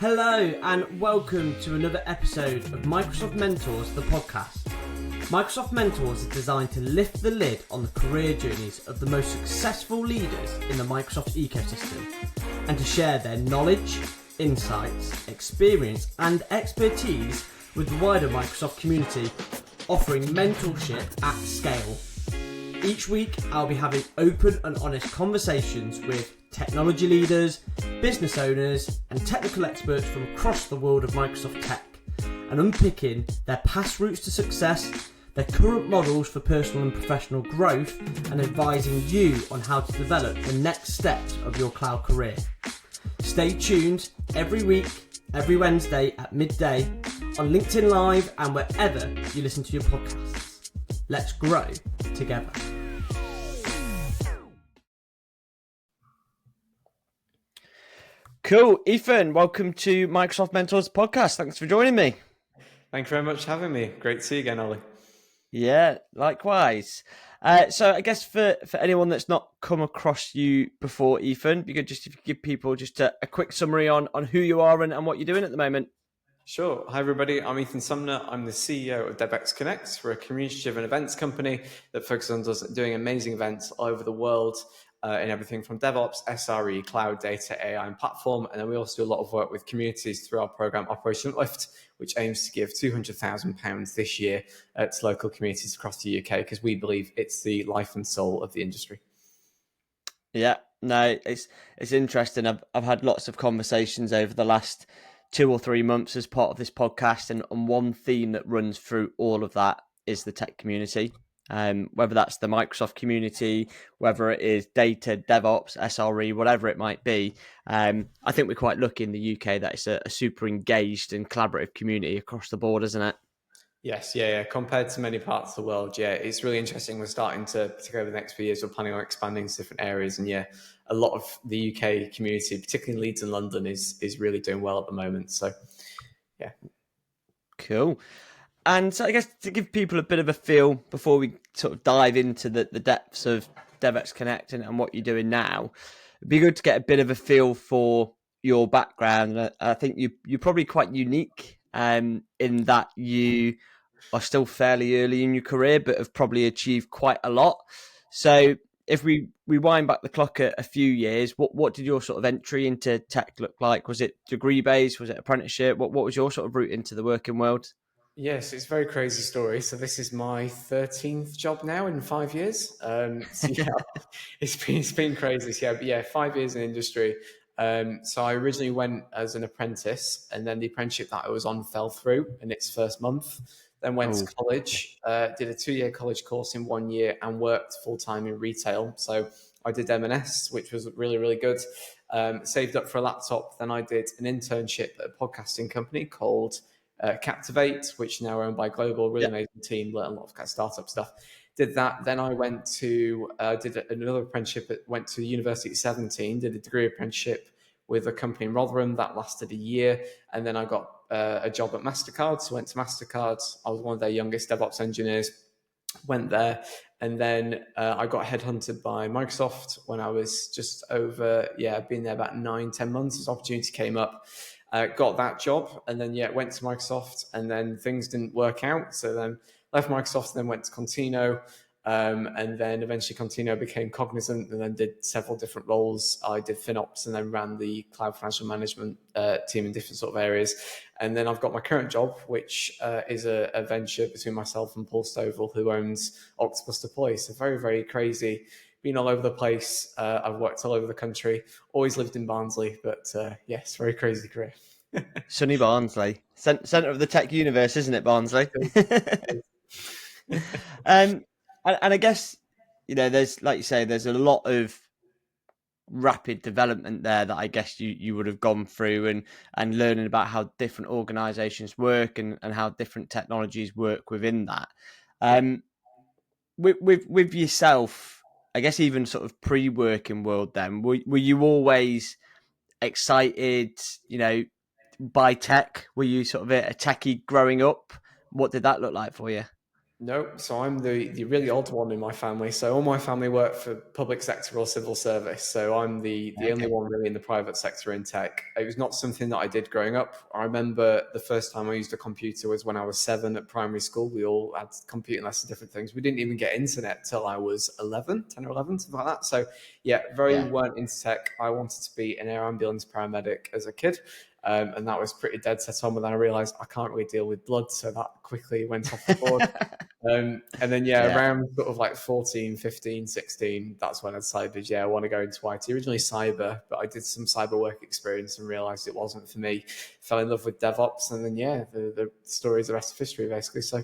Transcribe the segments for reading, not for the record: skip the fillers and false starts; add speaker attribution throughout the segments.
Speaker 1: Hello and welcome to another episode of Microsoft Mentors, the podcast. Microsoft Mentors is designed to lift the lid on the career journeys of the most successful leaders in the Microsoft ecosystem and to share their knowledge, insights, experience and expertise with the wider Microsoft community, offering mentorship at scale. Each week I'll be having open and honest conversations with technology leaders, business owners and technical experts from across the world of Microsoft tech and unpicking their past routes to success, their current models for personal and professional growth and advising you on how to develop the next steps of your cloud career. Stay tuned every week, every Wednesday at midday on LinkedIn Live and wherever you listen to your podcasts. Let's grow together. Cool. Ethan, welcome to Microsoft Mentors podcast. Thanks for joining me.
Speaker 2: Thank you very much for having me. Great to see you again, Ollie.
Speaker 1: Yeah, likewise. So I guess for anyone that's not come across you before, Ethan, it'd be good just if you give people just a quick summary on who you are and what you're doing at the moment.
Speaker 2: Sure. Hi, everybody. I'm Ethan Sumner. I'm the CEO of DevEx Connect. We're a community-driven events company that focuses on doing amazing events all over the world in everything from DevOps, SRE, cloud data, AI, and platform. And then we also do a lot of work with communities through our program Operation Uplift, which aims to give £200,000 this year to local communities across the UK because we believe it's the life and soul of the industry.
Speaker 1: Yeah, no, it's interesting. I've had lots of conversations over the last 2 or 3 months as part of this podcast, and one theme that runs through all of that is the tech community. Whether that's the Microsoft community, whether it is data, DevOps, SRE, whatever it might be. I think we're quite lucky in the UK that it's a super engaged and collaborative community across the board, isn't it?
Speaker 2: Yes, yeah. Compared to many parts of the world, yeah, it's really interesting. We're starting to, particularly over the next few years, we're planning on expanding to different areas. And yeah, a lot of the UK community, particularly Leeds and London, is really doing well at the moment. So, yeah.
Speaker 1: Cool. And so I guess to give people a bit of a feel before we sort of dive into the depths of DevEx Connect and what you're doing now, it'd be good to get a bit of a feel for your background. And I think you're probably quite unique in that you are still fairly early in your career, but have probably achieved quite a lot. So if we rewind back the clock a few years, what did your sort of entry into tech look like? Was it degree based? Was it apprenticeship? What was your sort of route into the working world?
Speaker 2: Yes, it's a very crazy story. So this is my 13th job now in 5 years. So yeah, it's been crazy. So yeah, 5 years in industry. So I originally went as an apprentice, and then the apprenticeship that I was on fell through in its first month. Then went to college, did a 2-year college course in 1 year, and worked full time in retail. So I did M&S, which was really, really good. Saved up for a laptop. Then I did an internship at a podcasting company called Captivate, which now owned by Global, really amazing team, learned a lot of kind of startup stuff. Did that. Then I went to, did another apprenticeship, went to university at 17, did a degree apprenticeship with a company in Rotherham that lasted a year. And then I got a job at MasterCard. So went to MasterCard. I was one of their youngest DevOps engineers, went there. And then I got headhunted by Microsoft when I was just over, I've been there about 9-10 months. This opportunity came up. Got that job and then went to Microsoft, and then things didn't work out. So then left Microsoft and then went to Contino, and then eventually Contino became Cognizant, and then did several different roles. I did FinOps and then ran the cloud financial management team in different sort of areas. And then I've got my current job, which is a venture between myself and Paul Stovall, who owns Octopus Deploy. So very, very crazy. Been all over the place. I've worked all over the country. Always lived in Barnsley, but yes, very crazy career.
Speaker 1: Sunny Barnsley, centre of the tech universe, isn't it, Barnsley? And I guess, there's, like you say, there's a lot of rapid development there that I guess you would have gone through and learning about how different organizations work and how different technologies work within that. With yourself, I guess even sort of pre-working world then, were you always excited, by tech? Were you sort of a techie growing up? What did that look like for you?
Speaker 2: No, so I'm the really odd one in my family. So all my family work for public sector or civil service. So I'm the only
Speaker 1: Okay.
Speaker 2: one really in the private sector in tech. It was not something that I did growing up. I remember the first time I used a computer was when I was 7 at primary school. We all had computing lessons, different things. We didn't even get internet till I was 11, 10 or 11, something like that. So yeah, very
Speaker 1: Yeah.
Speaker 2: weren't into tech. I wanted to be an air ambulance paramedic as a kid. And that was pretty dead set on. But then I realized I can't really deal with blood. So that quickly went off the board. And then, yeah,
Speaker 1: Yeah.
Speaker 2: around sort of like 14, 15, 16, that's when I decided, yeah, I want to go into IT. Originally cyber, but I did some cyber work experience and realized it wasn't for me. Fell in love with DevOps. And then, yeah, the story is the rest of history, basically. So,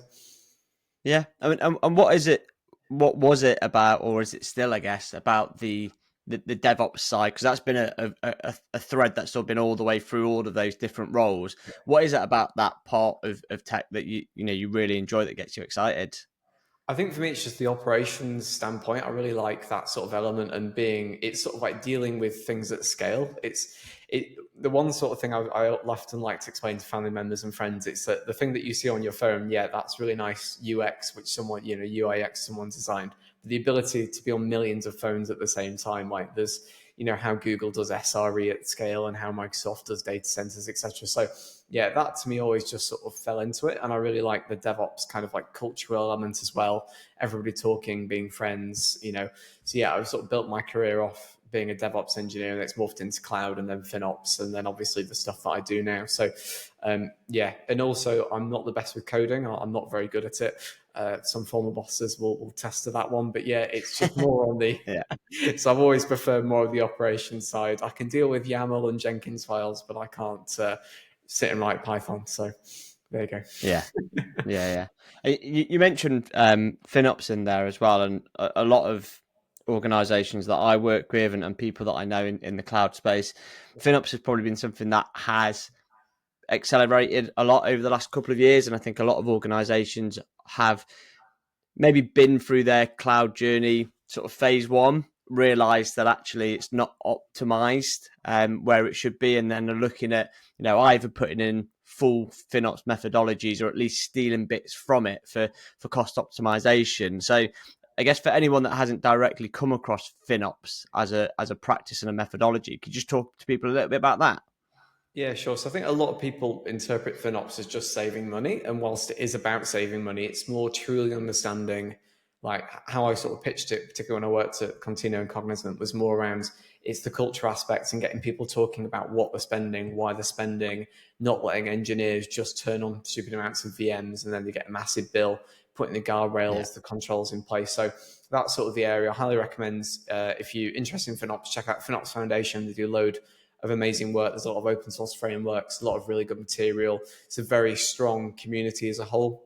Speaker 1: Yeah. I mean, and what is it? What was it about, or is it still, I guess, about the DevOps side? Because that's been a thread that's sort of been all the way through all of those different roles. What is it about that part of tech that you really enjoy that gets you excited?
Speaker 2: I think for me, it's just the operations standpoint. I really like that sort of element and it's sort of like dealing with things at scale. The one sort of thing I often like to explain to family members and friends. It's that the thing that you see on your phone, yeah, that's really nice UX, which someone, UIX, someone designed. But the ability to be on millions of phones at the same time, like there's, how Google does SRE at scale and how Microsoft does data centers, etc. So yeah, that to me always just sort of fell into it. And I really like the DevOps kind of like cultural element as well. Everybody talking, being friends. So yeah, I've sort of built my career off being a DevOps engineer and it's morphed into cloud and then FinOps and then obviously the stuff that I do now. So yeah, and also I'm not the best with coding. I'm not very good at it. Some former bosses will test to that one, but yeah, it's just more on the.
Speaker 1: Yeah.
Speaker 2: So I've always preferred more of the operations side. I can deal with YAML and Jenkins files, but I can't sit and write Python. So there you go.
Speaker 1: Yeah. Yeah, yeah. You mentioned FinOps in there as well, and a lot of organisations that I work with and people that I know in the cloud space, FinOps has probably been something that has accelerated a lot over the last couple of years, and I think a lot of organisations have maybe been through their cloud journey, sort of phase one, realized that actually it's not optimized where it should be, and then are looking at either putting in full FinOps methodologies or at least stealing bits from it for cost optimization. So I guess for anyone that hasn't directly come across FinOps as a practice and a methodology, could you just talk to people a little bit about that?
Speaker 2: Yeah, sure. So I think a lot of people interpret FinOps as just saving money. And whilst it is about saving money, it's more truly understanding like how I sort of pitched it, particularly when I worked at Contino and Cognizant, was more around it's the culture aspects and getting people talking about what they're spending, why they're spending, not letting engineers just turn on stupid amounts of VMs and then they get a massive bill, putting the
Speaker 1: Yeah.
Speaker 2: guardrails, the controls in place. So that's sort of the area I highly recommend. If you're interested in FinOps, check out FinOps Foundation. They do a load of amazing work. There's a lot of open source frameworks, a lot of really good material. It's a very strong community as a whole.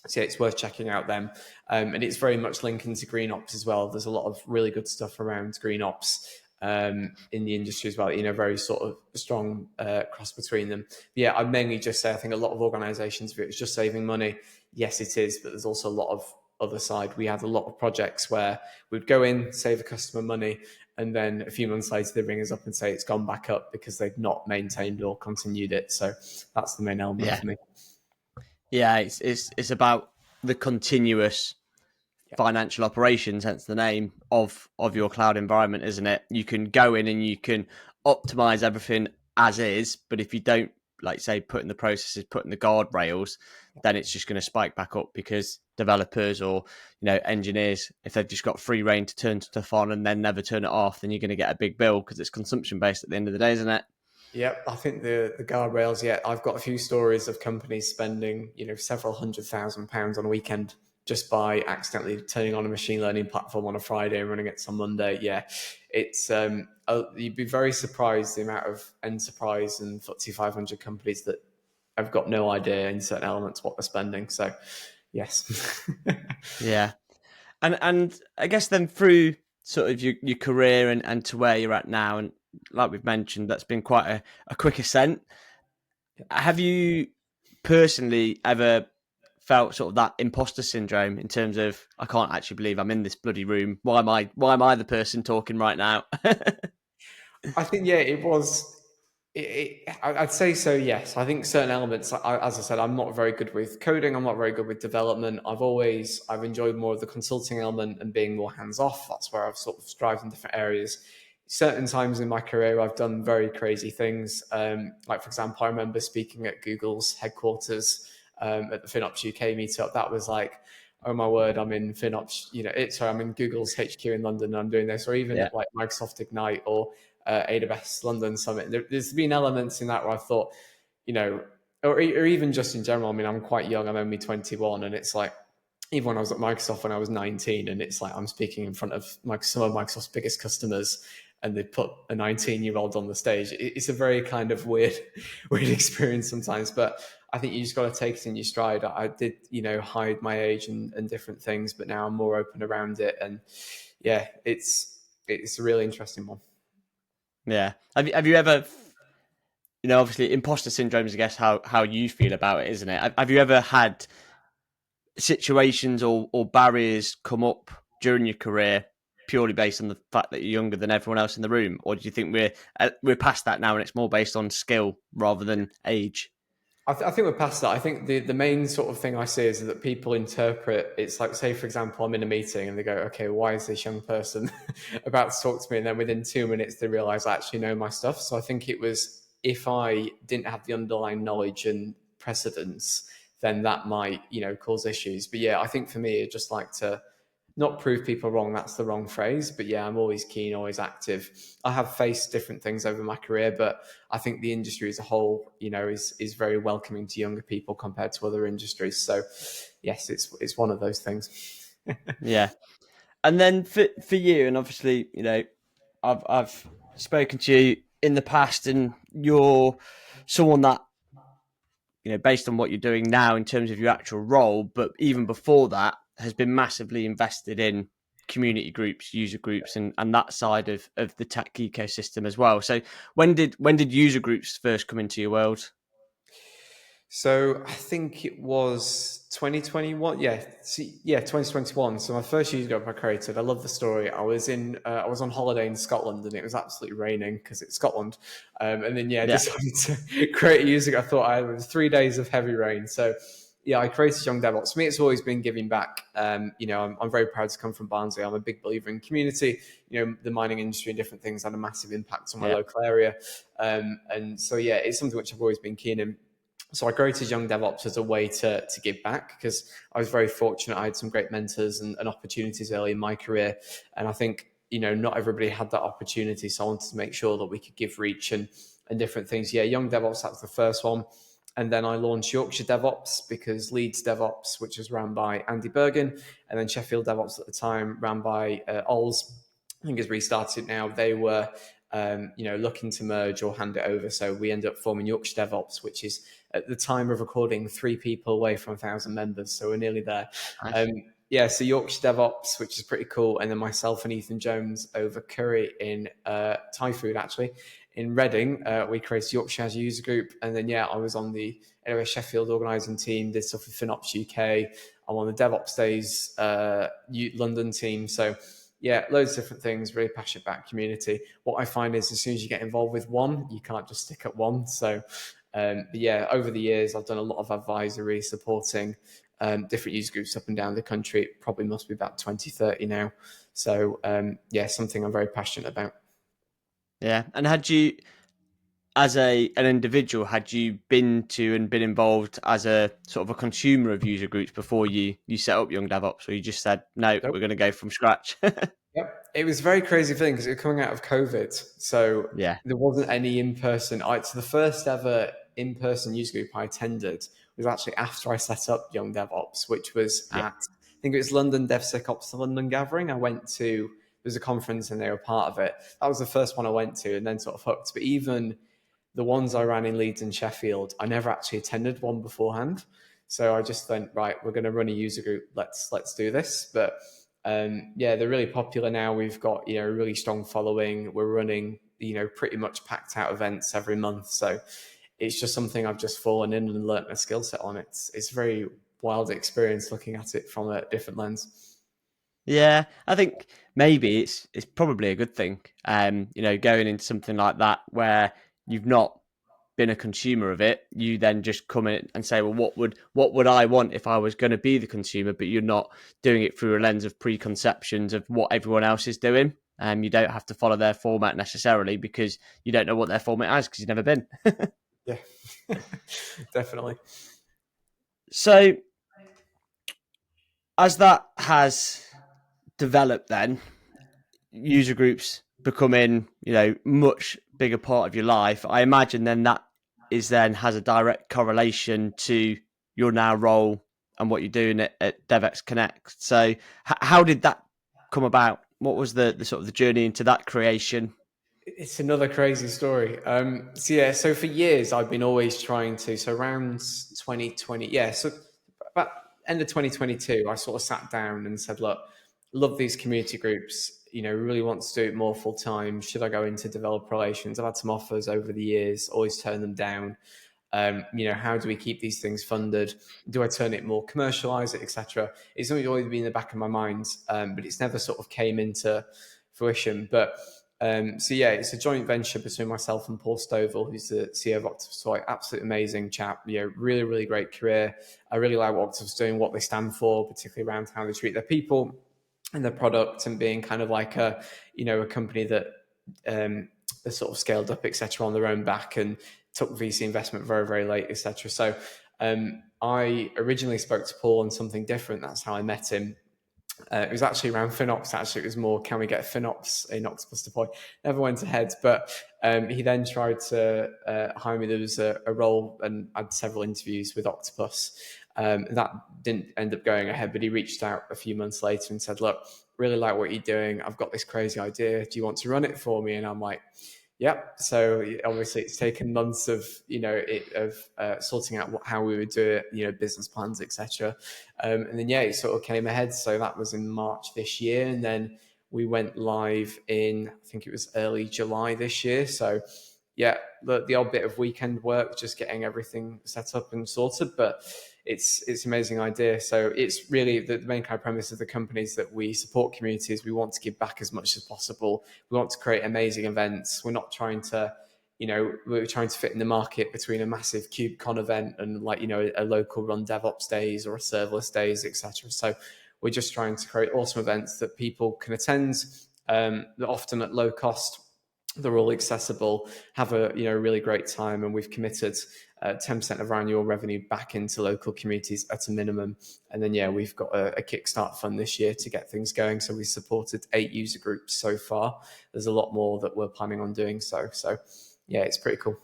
Speaker 2: So yeah, it's worth checking out them. And it's very much linked into green ops as well. There's a lot of really good stuff around green ops in the industry as well, very sort of strong cross between them. But yeah, I mainly just say I think a lot of organizations, if it's just saving money, yes, it is, but there's also a lot of other side. We had a lot of projects where we'd go in, save a customer money, and then a few months later they ring us up and say it's gone back up because they've not maintained or continued it. So that's the main element
Speaker 1: Yeah.
Speaker 2: for me.
Speaker 1: Yeah, it's about the continuous
Speaker 2: Yeah.
Speaker 1: financial operations, hence the name of your cloud environment, isn't it? You can go in and you can optimize everything as is, but if you don't, like say, put in the processes, put in the guardrails, then it's just going to spike back up because developers or engineers, if they've just got free reign to turn stuff on and then never turn it off, then you're going to get a big bill because it's consumption based at the end of the day, isn't it?
Speaker 2: Yeah, I think the guardrails. Yeah, I've got a few stories of companies spending several £100,000 on a weekend just by accidentally turning on a machine learning platform on a Friday and running it on Monday. Yeah, it's you'd be very surprised the amount of enterprise and FTSE 500 companies that have got no idea in certain elements what they're spending. So, yes.
Speaker 1: Yeah. And I guess then through sort of your career and to where you're at now, and like we've mentioned, that's been quite a quick ascent. Have you personally ever felt sort of that imposter syndrome in terms of I can't actually believe I'm in this bloody room? Why am I the person talking right now?
Speaker 2: I think, yeah, it was. I'd say so, yes. I think certain elements, as I said, I'm not very good with coding. I'm not very good with development. I've enjoyed more of the consulting element and being more hands off. That's where I've sort of strived in different areas. Certain times in my career, I've done very crazy things. Like, for example, I remember speaking at Google's headquarters at the FinOps UK meetup. That was like, oh my word, I'm in FinOps, I'm in Google's HQ in London and I'm doing this, or even
Speaker 1: Yeah.
Speaker 2: at like Microsoft Ignite or AWS London Summit. There's been elements in that where I thought, or even just in general, I mean, I'm quite young, I'm only 21, and it's like, even when I was at Microsoft when I was 19, and it's like I'm speaking in front of some of Microsoft's biggest customers, and they put a 19-year-old on the stage. It's a very kind of weird, weird experience sometimes, but I think you just got to take it in your stride. I did, hide my age and different things, but now I'm more open around it, and yeah, it's a really interesting one.
Speaker 1: Yeah. Have you ever, obviously imposter syndrome is, I guess, how you feel about it, isn't it? Have you ever had situations or barriers come up during your career purely based on the fact that you're younger than everyone else in the room, or do you think we're past that now and it's more based on skill rather than age?
Speaker 2: I think we're past that. I think the main sort of thing I see is that people interpret it's like, say, for example, I'm in a meeting and they go, okay, why is this young person about to talk to me? And then within 2 minutes, they realize I actually know my stuff. So I think it was, if I didn't have the underlying knowledge and precedence, then that might, cause issues. But yeah, I think for me, I just like to not prove people wrong. That's the wrong phrase. But yeah, I'm always keen, always active. I have faced different things over my career, but I think the industry as a whole, is very welcoming to younger people compared to other industries. So yes, it's one of those things.
Speaker 1: Yeah. And then for you, and obviously, I've spoken to you in the past, and you're someone that, based on what you're doing now in terms of your actual role, but even before that, has been massively invested in community groups, user groups, and that side of the tech ecosystem as well. So when did user groups first come into your world?
Speaker 2: So I think it was 2021. Yeah, 2021. So my first user group I created. I love the story. I was on holiday in Scotland and it was absolutely raining because it's Scotland. And then
Speaker 1: Yeah.
Speaker 2: decided to create a user group. I thought I had 3 days of heavy rain. So yeah, I created Young DevOps. For me, it's always been giving back. I'm very proud to come from Barnsley. I'm a big believer in community. The mining industry and different things had a massive impact on my
Speaker 1: Yeah.
Speaker 2: local area. And so yeah, it's something which I've always been keen in. So I created Young DevOps as a way to give back because I was very fortunate. I had some great mentors and opportunities early in my career. And I think, not everybody had that opportunity. So I wanted to make sure that we could give reach and different things. Yeah, Young DevOps, that was the first one. And then I launched Yorkshire DevOps because Leeds DevOps, which was ran by Andy Bergen, and then Sheffield DevOps at the time ran by Ols, I think has restarted now. They were, looking to merge or hand it over. So we ended up forming Yorkshire DevOps, which is at the time of recording 3 people away from 1,000 members. So we're nearly there.
Speaker 1: Nice.
Speaker 2: So Yorkshire DevOps, which is pretty cool. And then myself and Ethan Jones over curry in Thai food, actually. In Reading, we created Yorkshire as a user group. And then, I was on the AWS Sheffield organising team, did stuff with FinOps UK. I'm on the DevOps Days London team. So, yeah, loads of different things, really passionate about community. What I find is as soon as you get involved with one, you can't just stick at one. So, over the years, I've done a lot of advisory supporting different user groups up and down the country. It probably must be about 20, 30 now. So, something I'm very passionate about.
Speaker 1: Yeah. And had you, as an individual, had you been to and been involved as a sort of a consumer of user groups before you set up Young DevOps, or you just said, no,
Speaker 2: Nope.
Speaker 1: we're going to go from scratch?
Speaker 2: Yep. It was a very crazy thing because it was coming out of COVID. So
Speaker 1: Yeah.
Speaker 2: there wasn't any in person. So the first ever in person user group I attended was actually after I set up Young DevOps, which was
Speaker 1: Yeah.
Speaker 2: I think it was London DevSecOps London Gathering. I went to, there was a conference and they were part of it. That was the first one I went to and then sort of hooked. But even the ones I ran in Leeds and Sheffield, I never actually attended one beforehand. So I just went, right, we're going to run a user group. Let's do this. But they're really popular now. We've got, a really strong following. We're running, pretty much packed out events every month. So it's just something I've just fallen in and learnt a skill set on. It's a very wild experience looking at it from a different lens.
Speaker 1: Yeah, I think maybe it's probably a good thing. Going into something like that where you've not been a consumer of it, you then just come in and say, well, what would I want if I was going to be the consumer? But you're not doing it through a lens of preconceptions of what everyone else is doing. You don't have to follow their format necessarily because you don't know what their format is because you've never been.
Speaker 2: Yeah, definitely.
Speaker 1: So as that has developed, then user groups becoming, much bigger part of your life. I imagine then has a direct correlation to your now role and what you're doing at DevEx Connect. So how did that come about? What was the sort of the journey into that creation?
Speaker 2: It's another crazy story. So for years I've been always trying to. So around 2020, so about end of 2022, I sort of sat down and said, "Look, love these community groups. Really want to do it more full time. Should I go into developer relations? I've had some offers over the years, always turn them down. How do we keep these things funded? Do I turn it more commercialize it, etc.? It's always been in the back of my mind, but it's never sort of came into fruition. But it's a joint venture between myself and Paul Stovall, who's the CEO of Octopus Toy. Absolutely amazing chap. Really, really great career. I really like what Octopus doing, what they stand for, particularly around how they treat their people and their product, and being kind of like a company that they sort of scaled up, etc., on their own back and took VC investment very, very late, etc. So I originally spoke to Paul on something different. That's how I met him. It was actually around FinOps. Actually, it was more, can we get FinOps in Octopus Deploy? Never went ahead, but he then tried to hire me. There was a role, and I had several interviews with Octopus. That didn't end up going ahead, but he reached out a few months later and said, "Look, really like what you're doing. I've got this crazy idea. Do you want to run it for me?" And I'm like, "Yep." So obviously, it's taken months of sorting out how we would do it, business plans, etc. And then it sort of came ahead. So that was in March this year, and then we went live in, I think it was early July this year. So the odd bit of weekend work, just getting everything set up and sorted, but it's an amazing idea. So it's really the main kind of premise of the company is that we support communities. We want to give back as much as possible. We want to create amazing events. We're not trying to, we're trying to fit in the market between a massive KubeCon event and a local run DevOps days or a serverless days, etc. So we're just trying to create awesome events that people can attend, that often at low cost. They're all accessible, have a really great time, and we've committed 10% of our annual revenue back into local communities at a minimum. And then we've got a Kickstart fund this year to get things going. So we supported 8 user groups so far. There's a lot more that we're planning on doing. So it's pretty cool.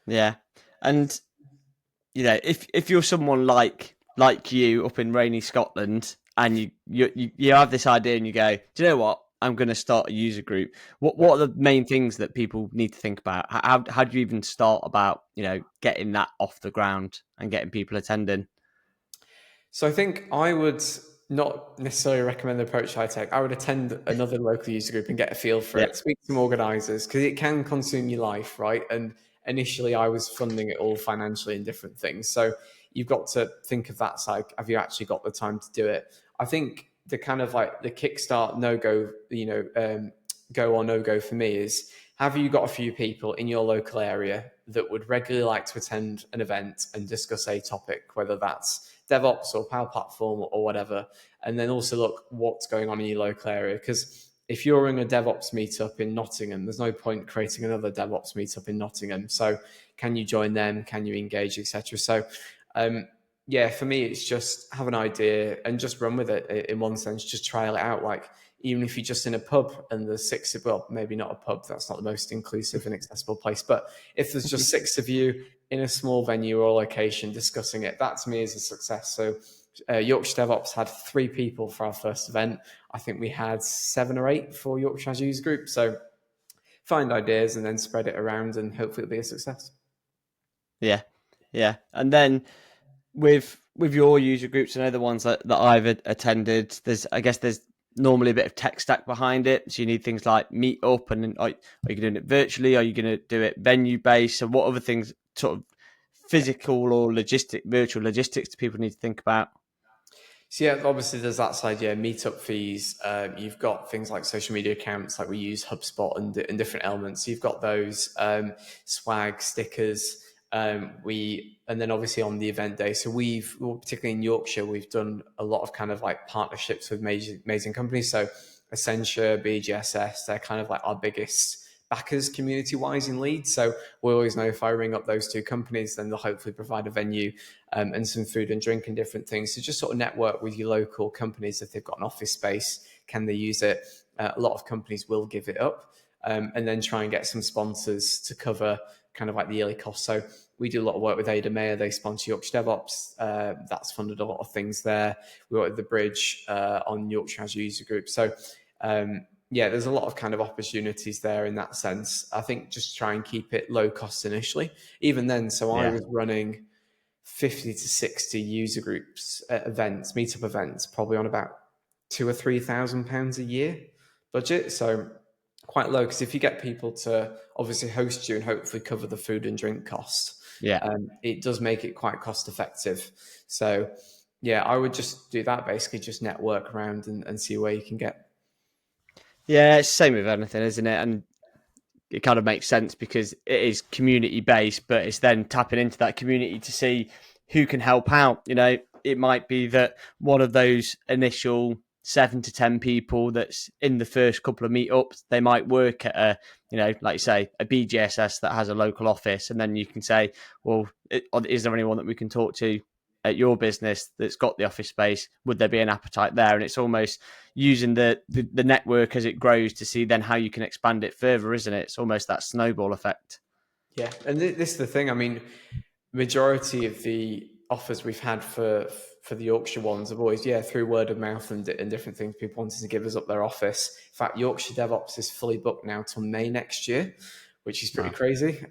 Speaker 1: Yeah, and if you're someone like you up in rainy Scotland, and you have this idea and you go, do you know what? I'm going to start a user group. What are the main things that people need to think about? How do you even start about getting that off the ground and getting people attending?
Speaker 2: So I think I would not necessarily recommend the approach I take. I would attend another local user group and get a feel for it. Speak to some organisers because it can consume your life, right? And initially, I was funding it all financially in different things. So you've got to think of that side. Have you actually got the time to do it? I think the kind of like the Kickstart no-go, go or no-go for me is, have you got a few people in your local area that would regularly like to attend an event and discuss a topic, whether that's DevOps or Power Platform or whatever, and then also look what's going on in your local area. Because if you're in a DevOps meetup in Nottingham, there's no point creating another DevOps meetup in Nottingham. So can you join them? Can you engage, etc.? So for me, it's just have an idea and just run with it in one sense, just trial it out. Like, even if you're just in a pub and there's 6 of, well, maybe not a pub, that's not the most inclusive and accessible place, but if there's just 6 of you in a small venue or location discussing it, that to me is a success. So Yorkshire DevOps had 3 people for our first event. I think we had 7 or 8 for Yorkshire User Group. So find ideas and then spread it around, and hopefully it'll be a success.
Speaker 1: Yeah. And then with your user groups, I know the ones that I've attended, there's normally a bit of tech stack behind it. So you need things like Meetup, and are you doing it virtually? Are you going to do it venue based? So what other things, sort of physical or virtual logistics, do people need to think about?
Speaker 2: So yeah, obviously there's that side. Yeah, meetup fees. You've got things like social media accounts, like we use HubSpot and different elements. So you've got those swag stickers. And then obviously on the event day. So particularly in Yorkshire, we've done a lot of kind of like partnerships with amazing companies. So Accenture, BGSS, they're kind of like our biggest backers community wise in Leeds. So we always know if I ring up those two companies, then they'll hopefully provide a venue and some food and drink and different things. So just sort of network with your local companies. If they've got an office space, can they use it? A lot of companies will give it up, and then try and get some sponsors to cover kind of like the yearly costs. So we do a lot of work with Ada Mayer. They sponsor Yorkshire DevOps. That's funded a lot of things there. We work with the Bridge on Yorkshire Azure User Group. So yeah, there's a lot of kind of opportunities there in that sense. I think just try and keep it low cost initially. Even then, so I
Speaker 1: Yeah.
Speaker 2: was running 50 to 60 user groups at events, meetup events, probably on about £2,000 or £3,000 a year budget. So quite low, because if you get people to obviously host you and hopefully cover the food and drink cost,
Speaker 1: Yeah.
Speaker 2: it does make it quite cost effective. So yeah, I would just do that, basically just network around and see where you can get.
Speaker 1: Yeah, it's the same with anything, isn't it? And it kind of makes sense because it is community based, but it's then tapping into that community to see who can help out. You know, it might be that one of those initial 7 to 10 people that's in the first couple of meetups, they might work at a, you know, like you say, a BGSS that has a local office. And then you can say, well, is there anyone that we can talk to at your business that's got the office space? Would there be an appetite there? And it's almost using the network as it grows to see then how you can expand it further, isn't it? It's almost that snowball effect.
Speaker 2: Yeah, and this is the thing. I mean, majority of the offers we've had for the Yorkshire ones have always, through word of mouth and different things, people wanting to give us up their office. In fact, Yorkshire DevOps is fully booked now till May next year, which is pretty
Speaker 1: Wow.
Speaker 2: crazy.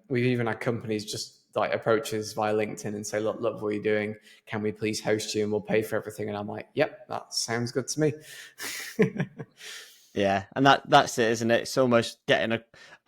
Speaker 2: We've even had companies just like approach us via LinkedIn and say, look, what are you doing? Can we please host you and we'll pay for everything? And I'm like, yep, that sounds good to me.
Speaker 1: Yeah, and that's it, isn't it? It's almost getting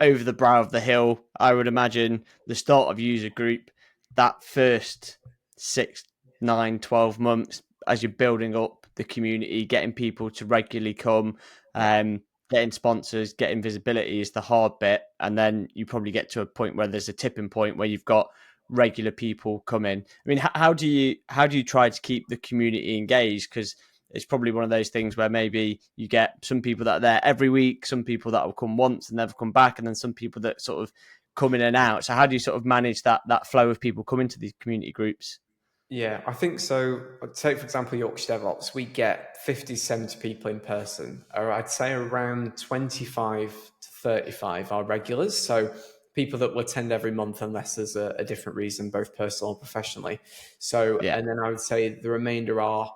Speaker 1: over the brow of the hill. I would imagine the start of user group, that first 6, 9, 12 months as you're building up the community, getting people to regularly come,
Speaker 2: Yeah.
Speaker 1: getting sponsors, getting visibility is the hard bit, and then you probably get to a point where there's a tipping point where you've got regular people come in. I mean, how do you try to keep the community engaged? Because it's probably one of those things where maybe you get some people that are there every week, some people that will come once and never come back, and then some people that sort of come in and out. So how do you sort of manage that flow of people coming to these community groups?
Speaker 2: Yeah, I think so. Take, for example, Yorkshire DevOps, we get 50, 70 people in person, or I'd say around 25 to 35 are regulars. So people that will attend every month unless there's a different reason, both personal and professionally. So,
Speaker 1: Yeah,
Speaker 2: and then I would say the remainder are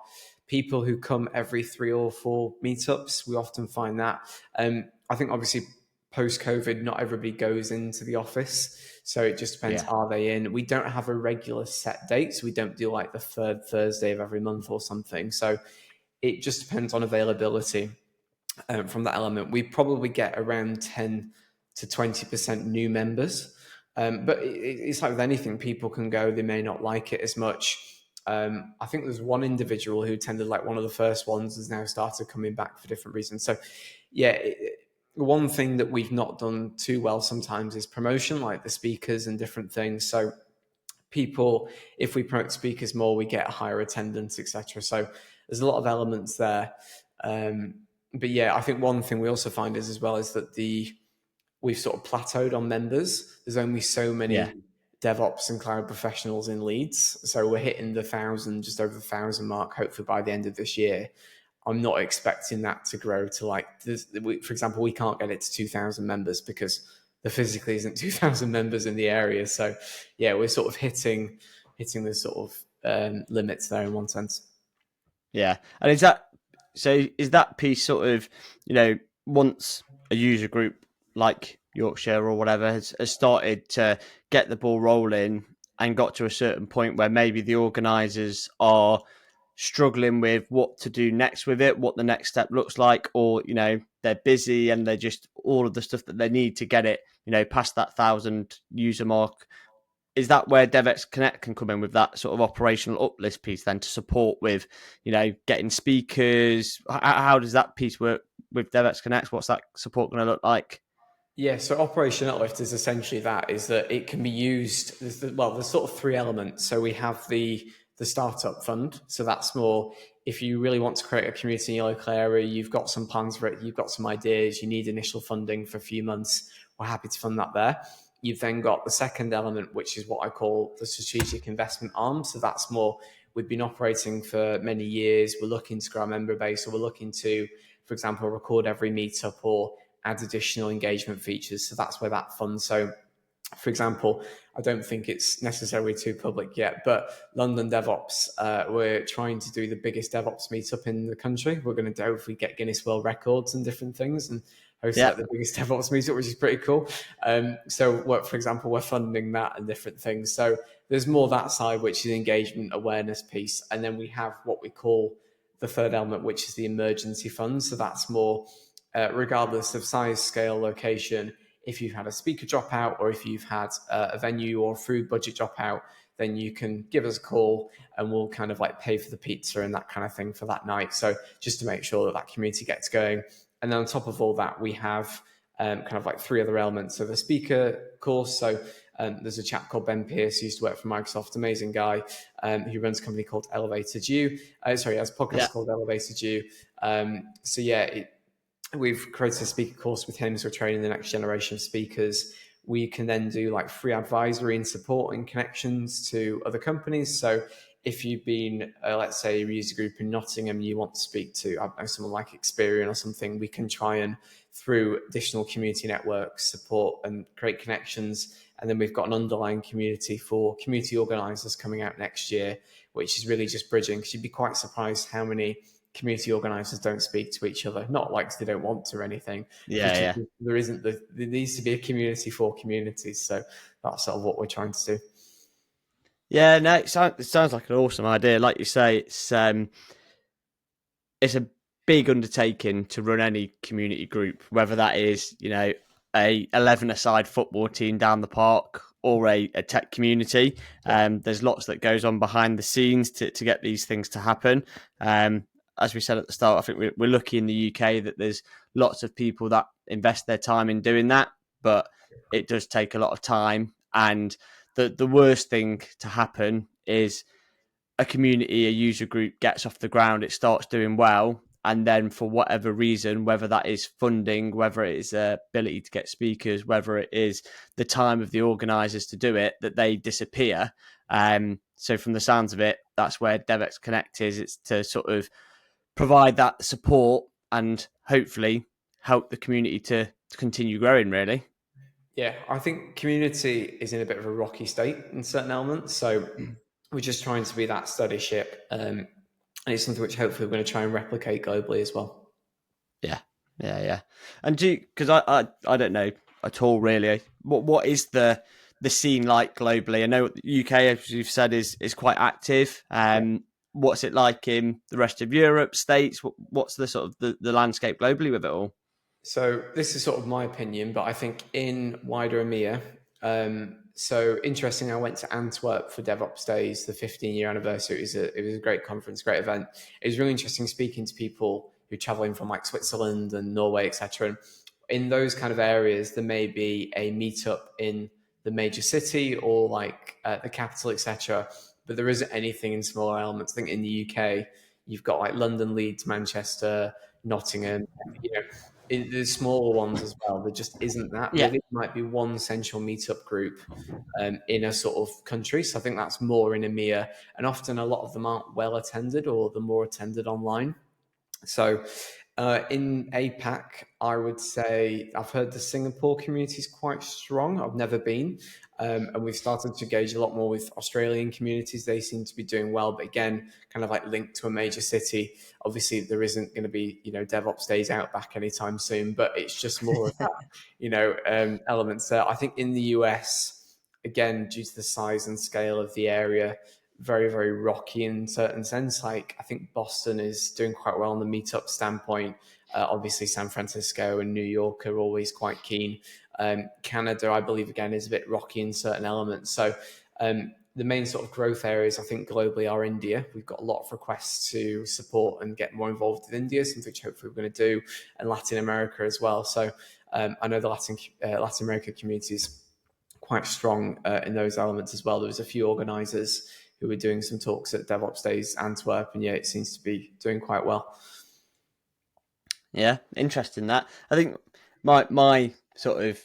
Speaker 2: people who come every 3 or 4 meetups. We often find that. I think obviously post COVID, not everybody goes into the office. So it just depends,
Speaker 1: yeah,
Speaker 2: are they in? We don't have a regular set date. So we don't do like the third Thursday of every month or something. So it just depends on availability from that element. We probably get around 10 to 20% new members. But it's like with anything, people can go, they may not like it as much. I think there's one individual who attended like one of the first ones has now started coming back for different reasons. So yeah, one thing that we've not done too well sometimes is promotion, like the speakers and different things. So people, if we promote speakers more, we get a higher attendance, etc. So there's a lot of elements there. But yeah, I think one thing we also find is as well is that we've sort of plateaued on members. There's only so
Speaker 1: yeah,
Speaker 2: many DevOps and cloud professionals in Leeds, so we're hitting the 1,000, just over the 1,000 mark. Hopefully by the end of this year, I'm not expecting that to grow to like this. For example, we can't get it to 2,000 members because there physically isn't 2,000 members in the area. So yeah, we're sort of hitting the sort of limits there in one sense.
Speaker 1: yeah. And is that piece sort of, you know, once a user group like Yorkshire or whatever has started to get the ball rolling and got to a certain point where maybe the organisers are struggling with what to do next with it, what the next step looks like, or, you know, they're busy and they're just all of the stuff that they need to get it, you know, past that 1,000 user mark. is that where DevEx Connect can come in with that sort of operational uplift piece then to support with, getting speakers? How does that piece work with DevEx Connect? What's that support going to look like?
Speaker 2: Yeah, so Operation Uplift is essentially that, is that it can be used, there's sort of three elements. So we have the startup fund. So that's more if you really want to create a community in your local area, you've got some plans for it, you've got some ideas, you need initial funding for a few months, we're happy to fund that there. You've then got the second element, which is what I call the strategic investment arm. So that's more, we've been operating for many years, we're looking to grow our member base, or we're looking to, for example, record every meetup or add additional engagement features. So that's where that fund. So for example, I don't think it's necessarily too public yet, but London DevOps, we're trying to do the biggest DevOps meetup in the country. We're going to hopefully get Guinness World Records and different things and host like the biggest DevOps meetup, which is pretty cool. For example, we're funding that and different things. So there's more that side, which is engagement awareness piece. And then we have what we call the third element, which is the emergency fund. So that's more, regardless of size, scale, location, if you've had a speaker dropout or if you've had a venue or food budget dropout, then you can give us a call and we'll kind of like pay for the pizza and that kind of thing for that night. So just to make sure that that community gets going. And then on top of all that, we have kind of like three other elements. So the speaker course. So there's a chap called Ben Pierce who used to work for Microsoft, amazing guy, who runs a company called Elevated You. He has a podcast called Elevated You. We've created a speaker course with him, so we're training the next generation of speakers. We can then do like free advisory and support and connections to other companies. So if you've been, let's say, a user group in Nottingham, you want to speak to, I don't know, someone like Experian or something, we can try and, through additional community networks, support and create connections. And then we've got an underlying community for community organizers coming out next year, which is really just bridging, because you'd be quite surprised how many community organizers don't speak to each other, not like they don't want to or anything. There needs to be a community for communities. So that's sort of what we're trying to do.
Speaker 1: Yeah, no, it sounds like an awesome idea. Like you say, it's a big undertaking to run any community group, whether that is, a 11-a-side football team down the park or a tech community. There's lots that goes on behind the scenes to get these things to happen. As we said at the start, I think we're lucky in the UK that there's lots of people that invest their time in doing that, but it does take a lot of time. And the worst thing to happen is a community, a user group gets off the ground, it starts doing well, and then for whatever reason, whether that is funding, whether it is ability to get speakers, whether it is the time of the organisers to do it, that they disappear. So from the sounds of it, that's where DevEx Connect is. It's to sort of provide that support and hopefully help the community to continue growing, really.
Speaker 2: Yeah, I think community is in a bit of a rocky state in certain elements. So we're just trying to be that steady ship. And it's something which hopefully we're going to try and replicate globally as well.
Speaker 1: Yeah. And because I don't know at all, really, what is the scene like globally? I know the UK, as you've said, is quite active. What's it like in the rest of Europe, States? What's the sort of the landscape globally with it all?
Speaker 2: So this is sort of my opinion, but I think in wider EMEA, so interesting, I went to Antwerp for DevOps Days, the 15-year anniversary. It was a great conference, great event. It was really interesting speaking to people who are traveling from like Switzerland and Norway, etc. And in those kind of areas, there may be a meetup in the major city or like the capital, etc. But there isn't anything in smaller elements. I think in the UK, you've got like London, Leeds, Manchester, Nottingham, in the smaller ones as well. There just isn't that.
Speaker 1: Yeah.
Speaker 2: Really, might be one central meetup group in a sort of country. So I think that's more in EMEA, and often a lot of them aren't well attended or they're more attended online. So in APAC, I would say I've heard the Singapore community is quite strong. I've never been. And we've started to engage a lot more with Australian communities. They seem to be doing well, but again, kind of like linked to a major city. Obviously, there isn't going to be, DevOps days out back anytime soon, but it's just more of that, elements there. I think in the US, again, due to the size and scale of the area, very, very rocky in certain sense. Like I think Boston is doing quite well on the meetup standpoint. Obviously, San Francisco and New York are always quite keen. Canada, I believe, again, is a bit rocky in certain elements. So The main sort of growth areas, I think, globally are India. We've got a lot of requests to support and get more involved in India, something which hopefully we're going to do, and Latin America as well. So I know the Latin America community is quite strong in those elements as well. There was a few organisers who were doing some talks at DevOps Days Antwerp, and yeah, it seems to be doing quite well.
Speaker 1: Yeah, interesting that. I think my sort of